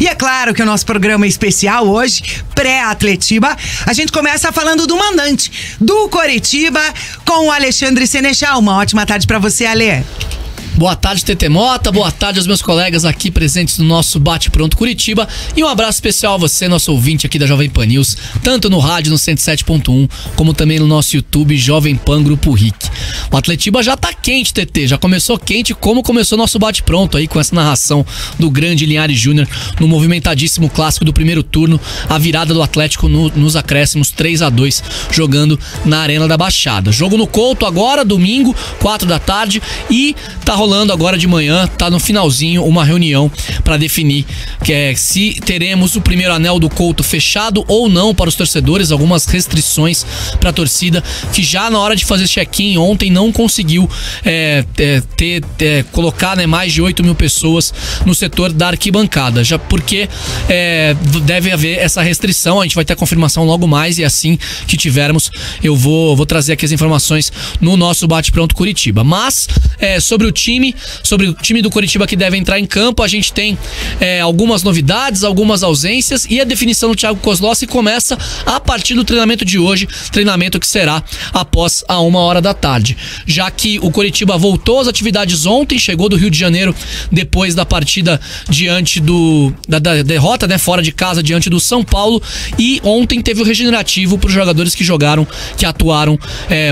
E é claro que o nosso programa é especial hoje, pré-Atletiba. A gente começa falando do mandante, do Coritiba, com o Alexandre Senechal. Uma ótima tarde pra você, Ale. Boa tarde, Tete Mota. Boa tarde aos meus colegas aqui presentes no nosso Bate Pronto Curitiba. E um abraço especial a você, nosso ouvinte aqui da Jovem Pan News, tanto no rádio no 107.1, como também no nosso YouTube Jovem Pan Grupo RIC. O Atletiba já tá quente, Tete. Já começou quente, como começou nosso Bate Pronto aí, com essa narração do grande Linhares Júnior no movimentadíssimo clássico do primeiro turno, a virada do Atlético nos acréscimos 3-2, jogando na Arena da Baixada. Jogo no Couto agora, domingo, 4 da tarde, e tá rolando agora de manhã, tá no finalzinho, uma reunião para definir se teremos o primeiro anel do Couto fechado ou não para os torcedores, algumas restrições para a torcida, que já na hora de fazer check-in ontem não conseguiu colocar, né, mais de 8 mil pessoas no setor da arquibancada, já porque deve haver essa restrição. A gente vai ter a confirmação logo mais, e assim que tivermos eu vou trazer aqui as informações no nosso Bate Pronto Curitiba. Mas sobre o time do Coritiba que deve entrar em campo, a gente tem algumas novidades, algumas ausências, e a definição do Thiago Kozlowski começa a partir do treinamento de hoje, treinamento que será após a 1h da tarde, já que o Coritiba voltou às atividades ontem, chegou do Rio de Janeiro depois da partida diante da derrota, né, fora de casa diante do São Paulo, e ontem teve o regenerativo para os jogadores que atuaram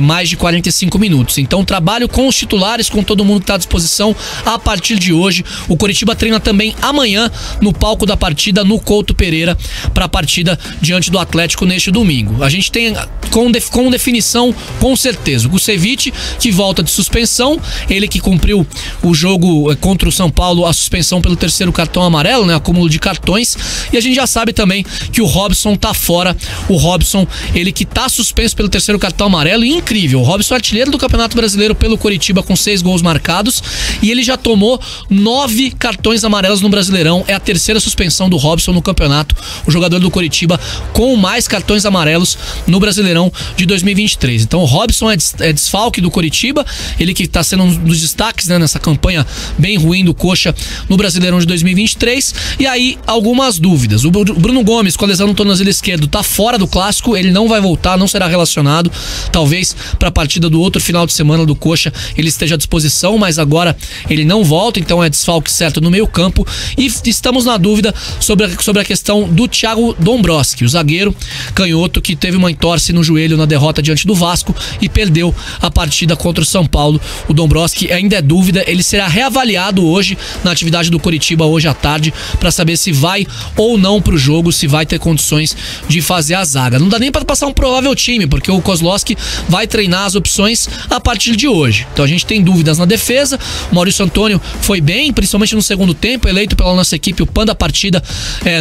mais de 45 minutos. Então, trabalho com os titulares, com todo mundo que está à disposição a partir de hoje. O Coritiba treina também amanhã no palco da partida no Couto Pereira para a partida diante do Atlético neste domingo. A gente tem com definição, com certeza, o Kusevich, que volta de suspensão, ele que cumpriu o jogo contra o São Paulo, a suspensão pelo terceiro cartão amarelo, né, acúmulo de cartões, e a gente já sabe também que o Robson tá fora. O Robson, ele que tá suspenso pelo terceiro cartão amarelo, e incrível, o Robson é artilheiro do Campeonato Brasileiro pelo Coritiba com 6 gols marcados, e ele já tomou 9 cartões amarelos no Brasileirão. É a terceira suspensão do Robson no campeonato, o jogador do Coritiba com mais cartões amarelos no Brasileirão de 2023. Então o Robson é desfalque do Coritiba, ele que está sendo um dos destaques, né, nessa campanha bem ruim do Coxa no Brasileirão de 2023. E aí, algumas dúvidas. O Bruno Gomes, com a lesão no tornozelo esquerdo, tá fora do clássico, ele não vai voltar, não será relacionado. Talvez para a partida do outro final de semana do Coxa ele esteja à disposição, mas agora ele não volta, então é desfalque certo no meio campo. E estamos na dúvida sobre a questão do Thiago Dombrowski, o zagueiro canhoto que teve uma entorse no joelho na derrota diante do Vasco e perdeu a partida contra o São Paulo. O Dombrowski ainda é dúvida, ele será reavaliado hoje na atividade do Coritiba hoje à tarde para saber se vai ou não pro jogo, se vai ter condições de fazer a zaga. Não dá nem para passar um provável time, porque o Kozlowski vai treinar as opções a partir de hoje. Então a gente tem dúvidas na defesa. O Maurício Antônio foi bem, principalmente no segundo tempo, eleito pela nossa equipe o PAN da partida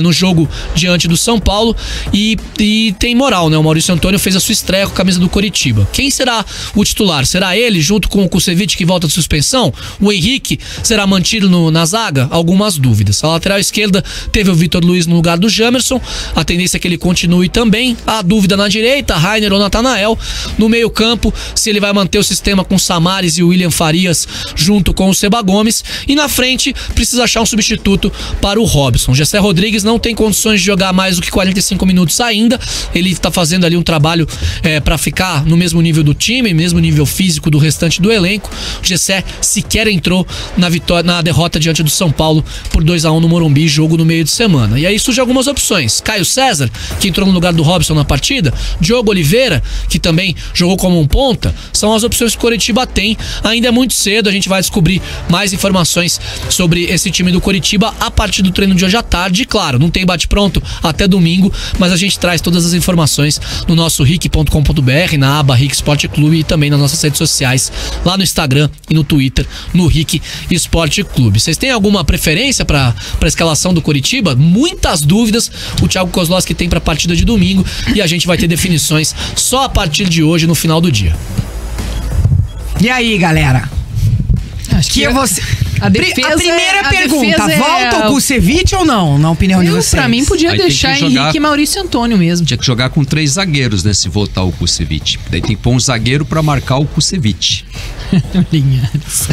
no jogo diante do São Paulo, e tem moral, né? O Maurício Antônio fez a sua estreia com a camisa do Coritiba. Quem será o titular? Será ele junto com o Kusevich, que volta de suspensão? O Henrique será mantido na zaga? Algumas dúvidas. A lateral esquerda teve o Vitor Luiz no lugar do Jamerson, a tendência é que ele continue também. A dúvida na direita, Rainer ou Natanael. No meio campo, se ele vai manter o sistema com Samaris e o William Farias junto com o Seba Gomes, e na frente precisa achar um substituto para o Robson. Gessé Rodrigues não tem condições de jogar mais do que 45 minutos ainda, ele está fazendo ali um trabalho para ficar no mesmo nível do time, mesmo nível físico do restante do elenco. O Gessé sequer entrou na derrota diante do São Paulo por 2-1 no Morumbi, jogo no meio de semana. E aí surgem algumas opções: Caio César, que entrou no lugar do Robson na partida, Diogo Oliveira, que também jogou como um ponta, são as opções que o Coritiba tem. Ainda é muito cedo, a gente vai descobrir mais informações sobre esse time do Coritiba a partir do treino de hoje à tarde. E claro, não tem bate-pronto até domingo, mas a gente traz todas as informações no nosso ric.com.br, na aba RIC Esporte Clube, e também nas nossas redes sociais, lá no Instagram e no Twitter, no RIC Esporte Clube. Vocês têm alguma preferência para a escalação do Coritiba? Muitas dúvidas o Thiago Kozlowski tem para a partida de domingo, e a gente vai ter definições só a partir de hoje, no final do dia. E aí, galera? Acho que você... A defesa A primeira pergunta, defesa volta o Kusevich ou não, na opinião de vocês? Pra mim, podia Aí tem deixar que jogar- Henrique e Maurício Antônio mesmo. Tinha que jogar com 3 zagueiros, né? Se voltar o Kusevich. Daí tem que pôr um zagueiro pra marcar o Kusevich. Linhares.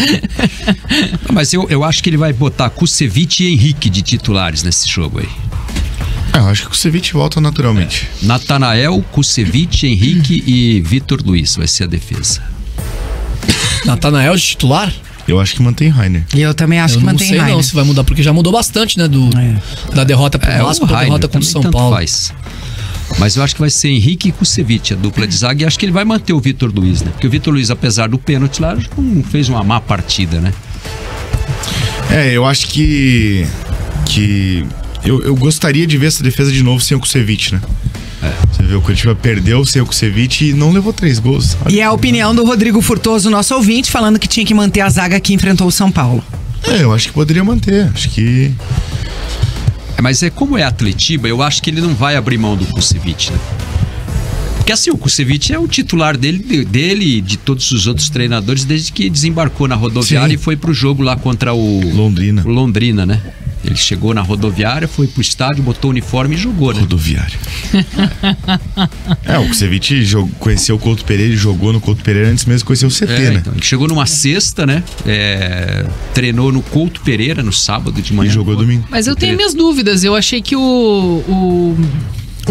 Mas eu acho que ele vai botar Kusevich e Henrique de titulares nesse jogo aí. Eu acho que o Kusevich volta naturalmente. Natanael, Kusevich, Henrique e Vitor Luiz vai ser a defesa. Natanael de titular? Eu acho que mantém Rainer. E eu também acho Eu que não mantém sei Rainer. não se vai mudar, porque já mudou bastante, né? Da derrota pro Vasco pra derrota contra o São tanto Paulo. faz. Mas eu acho que vai ser Henrique e Kusevich, a dupla de zaga, e acho que ele vai manter o Vitor Luiz, né? Porque o Vitor Luiz, apesar do pênalti lá, não fez uma má partida, né? Eu acho que eu gostaria de ver essa defesa de novo sem o Kusevich, né? Você vê, o Curitiba perdeu sem o Kusevich e não levou 3 gols. E é a opinião do Rodrigo Furtoso, nosso ouvinte, falando que tinha que manter a zaga que enfrentou o São Paulo. Eu acho que poderia manter. Acho que... Mas como é Atletiba, eu acho que ele não vai abrir mão do Kusevich, né? Porque assim, o Kusevich é o titular dele e de todos os outros treinadores desde que desembarcou na rodoviária. Sim. E foi pro jogo lá contra o Londrina, né? Ele chegou na rodoviária, foi pro estádio, botou o uniforme e jogou, né? Rodoviária. O Kusevich conheceu o Couto Pereira e jogou no Couto Pereira antes mesmo de conhecer o CT, né? Então, ele chegou numa sexta, né? Treinou no Couto Pereira no sábado de manhã. E jogou domingo. Mas eu tenho minhas dúvidas. Eu achei que o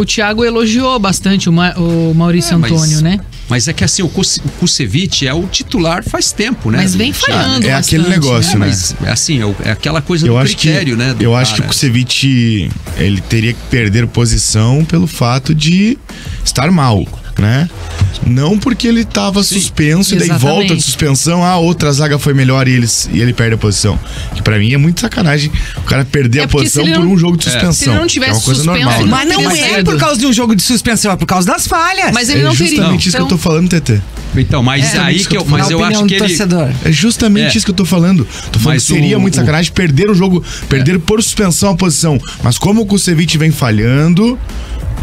Thiago elogiou bastante o Maurício Antônio, né? Mas é que assim, o Kusevich é o titular faz tempo, né? Mas vem falhando É bastante, aquele negócio, né? Mas assim, é aquela coisa do critério, né? Eu acho que o Kusevich, ele teria que perder posição pelo fato de estar mal, né? Não porque ele estava suspenso e daí Exatamente. volta de suspensão, outra zaga foi melhor e ele perde a posição. Que pra mim é muito sacanagem o cara perder a porque posição se ele por não- um jogo de suspensão. se ele não que é uma tivesse coisa suspenso, normal, ele né? Mas não teria é saído. por causa de um jogo de suspensão, é por causa das falhas. Mas ele É não teria. justamente isso que eu tô falando, TT. Então, mas aí que eu, mas eu acho que ele É justamente isso que eu tô falando. Tô falando Mas que seria muito sacanagem perder o jogo, perder por suspensão a posição. Mas como o Kusevich vem falhando,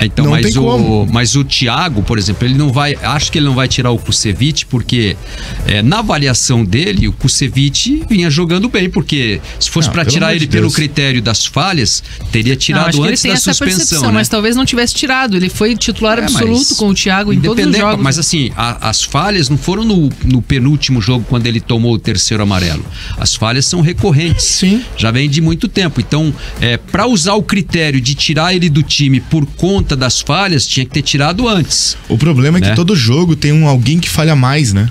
Então, não tem como. mas o Thiago, por exemplo, ele não vai. Acho que ele não vai tirar o Kusevich, porque na avaliação dele, o Kusevich vinha jogando bem, porque se fosse Não, pra pelo tirar amor ele de pelo Deus. critério das falhas, teria Não, tirado acho que ele antes tem da essa suspensão. percepção, Né? mas talvez não tivesse tirado. Ele foi titular absoluto com o Thiago em todos os Independente, jogos. mas assim, as falhas não foram no penúltimo jogo quando ele tomou o terceiro amarelo. As falhas são recorrentes. Sim. Já vem de muito tempo. Então, para usar o critério de tirar ele do time por conta das falhas, tinha que ter tirado antes. O problema é que Né? todo jogo tem alguém que falha mais, né?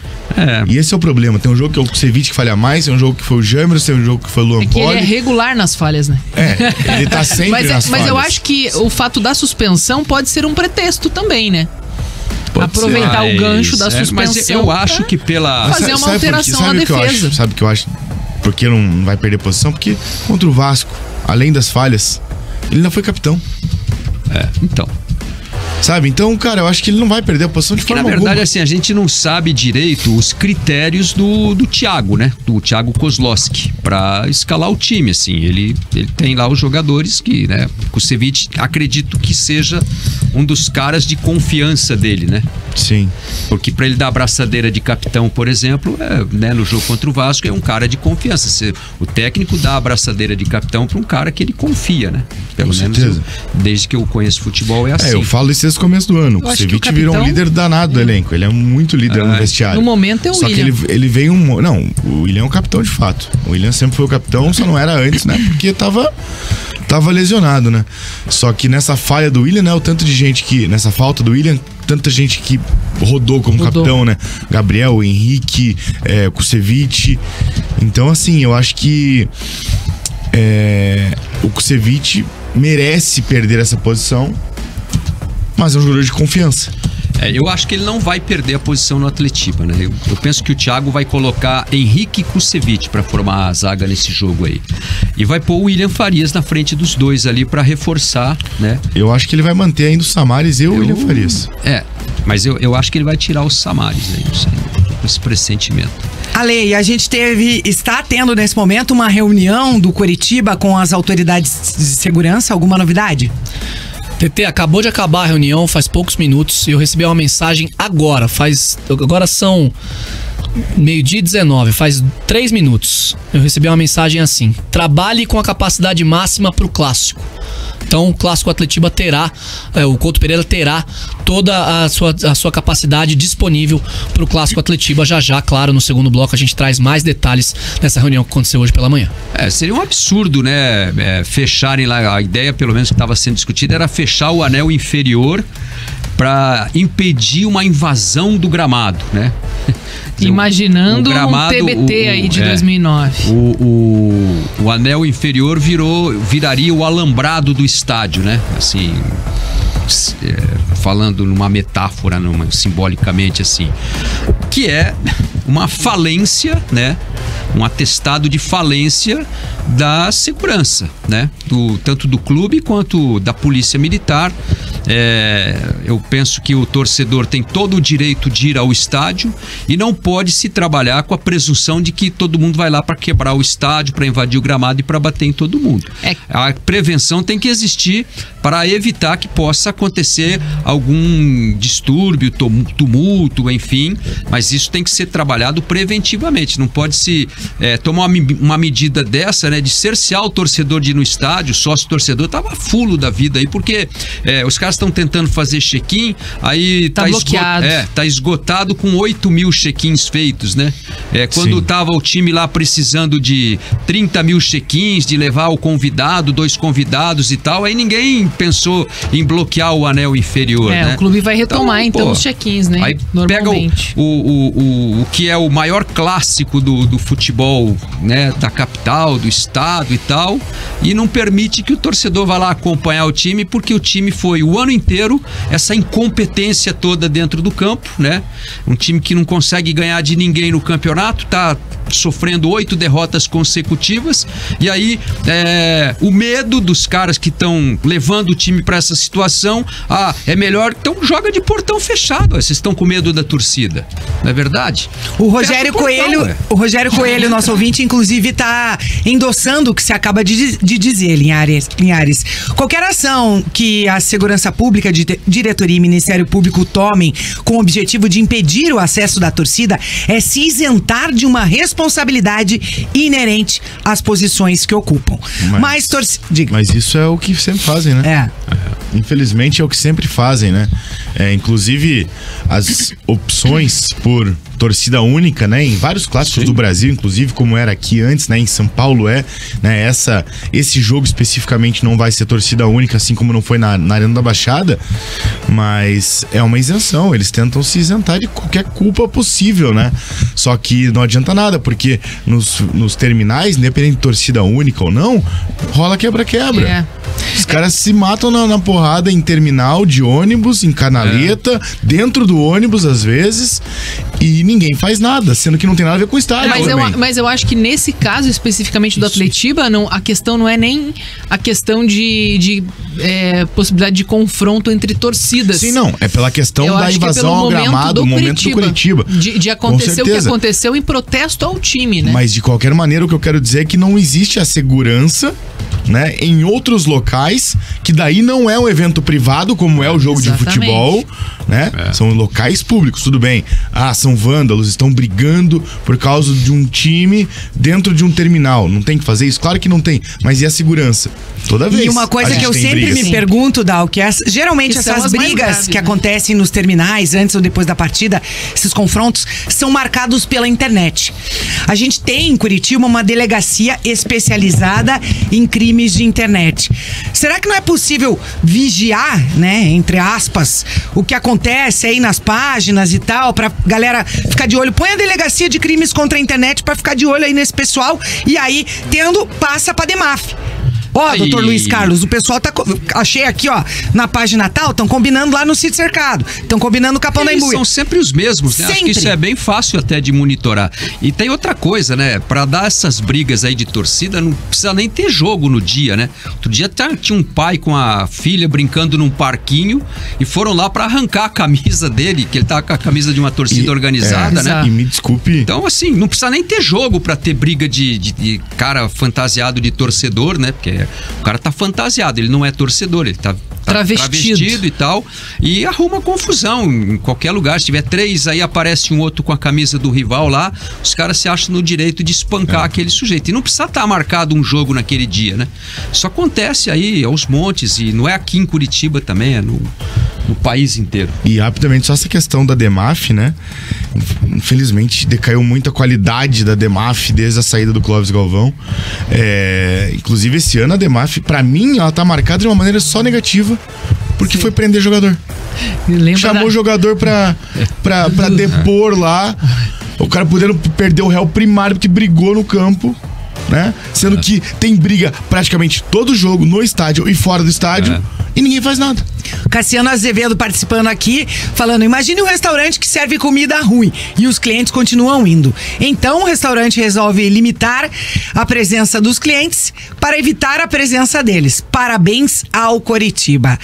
E esse é o problema. Tem um jogo que é o Kusevich que falha mais, tem um jogo que foi o Jamerson, tem um jogo que foi o Luan É que ele é Poli. regular nas falhas, né? Ele tá sempre nas falhas. Mas eu acho que o fato da suspensão pode ser um pretexto também, né? Pode Aproveitar o gancho da suspensão. Mas eu acho que pela... fazer uma Sabe por quê? alteração Sabe na o que eu defesa. acho? Sabe o que eu acho? Porque não vai perder posição? Porque contra o Vasco, além das falhas, ele não foi capitão. Então... Sabe? Então, cara, eu acho que ele não vai perder a posição de Porque, forma na verdade, alguma. assim, a gente não sabe direito os critérios do Thiago, né? Do Thiago Kozlowski, pra escalar o time, assim. Ele tem lá os jogadores que, né? O Kusevich, acredito que seja um dos caras de confiança dele, né? Sim. Porque pra ele dar a braçadeira de capitão, por exemplo, né, no jogo contra o Vasco, é um cara de confiança. O técnico dá a braçadeira de capitão pra um cara que ele confia, né? Pelo Com menos certeza. desde que eu conheço futebol é assim. Eu falo isso desde o começo do ano. O Eu acho que o Kusevich virou um capitão- líder danado do elenco. Ele é muito líder no vestiário. No momento é o Só William. que ele veio Não, o William é um capitão de fato. O William sempre foi o capitão, só não era antes, né? Porque tava lesionado, né? Só que nessa falha do William, né? O tanto de gente que... Nessa falta do William, tanta gente que rodou como capitão, né? Gabriel, Henrique, Kusevich. Então, assim, eu acho que o Kusevich merece perder essa posição, mas é um jogador de confiança. Eu acho que ele não vai perder a posição no Atletiba, né? Eu penso que o Thiago vai colocar Henrique e Kusevich para formar a zaga nesse jogo aí. E vai pôr o William Farias na frente dos dois ali para reforçar, né? Eu acho que ele vai manter ainda o Samaris e o William Farias. Mas eu acho que ele vai tirar o Samaris aí, não sei, com esse pressentimento. Ale, a gente está tendo nesse momento uma reunião do Coritiba com as autoridades de segurança, alguma novidade? TT, acabou de acabar a reunião, faz poucos minutos, e eu recebi uma mensagem agora, agora são 12:19, faz 3 minutos. Eu recebi uma mensagem assim: trabalhe com a capacidade máxima pro clássico. Então o Clássico Atletiba terá, o Couto Pereira terá toda a sua capacidade disponível para o Clássico Atletiba. Já, claro, no segundo bloco a gente traz mais detalhes dessa reunião que aconteceu hoje pela manhã. Seria um absurdo, né? Fecharem lá, a ideia pelo menos que estava sendo discutida era fechar o anel inferior para impedir uma invasão do gramado, né? Imaginando gramado, um TBT aí de 2009. O anel inferior viraria o alambrado do estádio, né? Assim, falando numa metáfora, simbolicamente assim, que é uma falência, né? Um atestado de falência da segurança, né? Tanto do clube quanto da polícia militar. Eu penso que o torcedor tem todo o direito de ir ao estádio e não pode se trabalhar com a presunção de que todo mundo vai lá para quebrar o estádio, para invadir o gramado e para bater em todo mundo. A prevenção tem que existir para evitar que possa acontecer algum distúrbio, tumulto, enfim, mas isso tem que ser trabalhado preventivamente. Não pode se tomar uma medida dessa, né, de cercear o torcedor de ir no estádio. O sócio torcedor tava fulo da vida aí, porque os caras estão tentando fazer check-in, aí tá bloqueado. Tá esgotado com 8 mil check-ins feitos, né? Quando tava o time lá precisando de 30 mil check-ins, de levar o convidado, 2 convidados e tal, aí ninguém pensou em bloquear o anel inferior, né? O clube vai retomar então os check-ins, né? Aí normalmente. Pega o que é o maior clássico do futebol, né? Da capital, do estado e tal, e não permite que o torcedor vá lá acompanhar o time, porque o time foi o ano inteiro essa incompetência toda dentro do campo, né? Um time que não consegue ganhar de ninguém no campeonato, tá sofrendo 8 derrotas consecutivas, e aí o medo dos caras que estão levando o time para essa situação, é melhor, então joga de portão fechado. Vocês estão com medo da torcida, não é verdade? O Rogério Coelho, nosso ouvinte, inclusive tá endossando o que se acaba de dizer, Linhares. Qualquer ação que a segurança pública, diretoria e Ministério Público tomem com o objetivo de impedir o acesso da torcida é se isentar de uma responsabilidade inerente às posições que ocupam. Mas isso é o que sempre fazem, né? Infelizmente é o que sempre fazem, né? Inclusive as opções por torcida única, né? Em vários clássicos do Brasil, inclusive, como era aqui antes, né? Em São Paulo né? Esse jogo especificamente não vai ser torcida única, assim como não foi na Arena da Baixada, mas é uma isenção. Eles tentam se isentar de qualquer culpa possível, né? Só que não adianta nada, porque nos terminais, independente de torcida única ou não, rola quebra-quebra. Os caras se matam na porrada em terminal de ônibus, em canaleta, dentro do ônibus às vezes, e ninguém faz nada, sendo que não tem nada a ver com o estádio. Mas eu acho que nesse caso especificamente do Atletiba, a questão não é nem a questão de possibilidade de confronto entre torcidas. Sim, não. É pela questão da invasão ao gramado, o momento do Curitiba. De acontecer o que aconteceu em protesto ao time, né? Mas de qualquer maneira, o que eu quero dizer é que não existe a segurança, né, em outros locais, que daí não é um evento privado, como é o jogo de futebol, né? São locais públicos, tudo bem. São vândalos, estão brigando por causa de um time dentro de um terminal. Não tem que fazer isso? Claro que não tem, mas e a segurança? Toda vez. E uma coisa que eu sempre me pergunto, Dal, que geralmente essas brigas que acontecem nos terminais, antes ou depois da partida, esses confrontos, são marcados pela internet. A gente tem em Curitiba uma delegacia especializada em crimes de internet. Será que não é possível vigiar, né, entre aspas, o que acontece aí nas páginas e tal, pra galera ficar de olho? Põe a delegacia de crimes contra a internet pra ficar de olho aí nesse pessoal, e aí, passa pra DEMAF. Doutor Luiz Carlos, o pessoal achei aqui, na página tal, estão combinando lá no Sítio Cercado, estão combinando no Capão da Embuia. São sempre os mesmos, né? Acho que isso é bem fácil até de monitorar. E tem outra coisa, né? Pra dar essas brigas aí de torcida, não precisa nem ter jogo no dia, né? Outro dia tinha um pai com a filha brincando num parquinho e foram lá pra arrancar a camisa dele, que ele tava com a camisa de uma torcida organizada, né? E me desculpe. Então, assim, não precisa nem ter jogo pra ter briga de cara fantasiado de torcedor, né? Porque O cara tá fantasiado, ele não é torcedor, ele tá travestido e tal, e arruma confusão em qualquer lugar. Se tiver 3, aí aparece um outro com a camisa do rival lá, os caras se acham no direito de espancar aquele sujeito. E não precisa estar marcado um jogo naquele dia, né? Isso acontece aí aos montes, e não é aqui em Curitiba também, é no país inteiro. E rapidamente, só essa questão da DEMAF, né? Infelizmente decaiu muito a qualidade da DEMAF desde a saída do Clóvis Galvão. Inclusive esse ano a DEMAF, pra mim, ela tá marcada de uma maneira só negativa, porque foi prender jogador. Chamou o jogador pra depor lá, o cara podendo perder o réu primário porque brigou no campo, né? Sendo que tem briga praticamente todo jogo, no estádio e fora do estádio, e ninguém faz nada. Cassiano Azevedo participando aqui, falando: imagine um restaurante que serve comida ruim e os clientes continuam indo. Então o restaurante resolve limitar a presença dos clientes para evitar a presença deles. Parabéns ao Coritiba.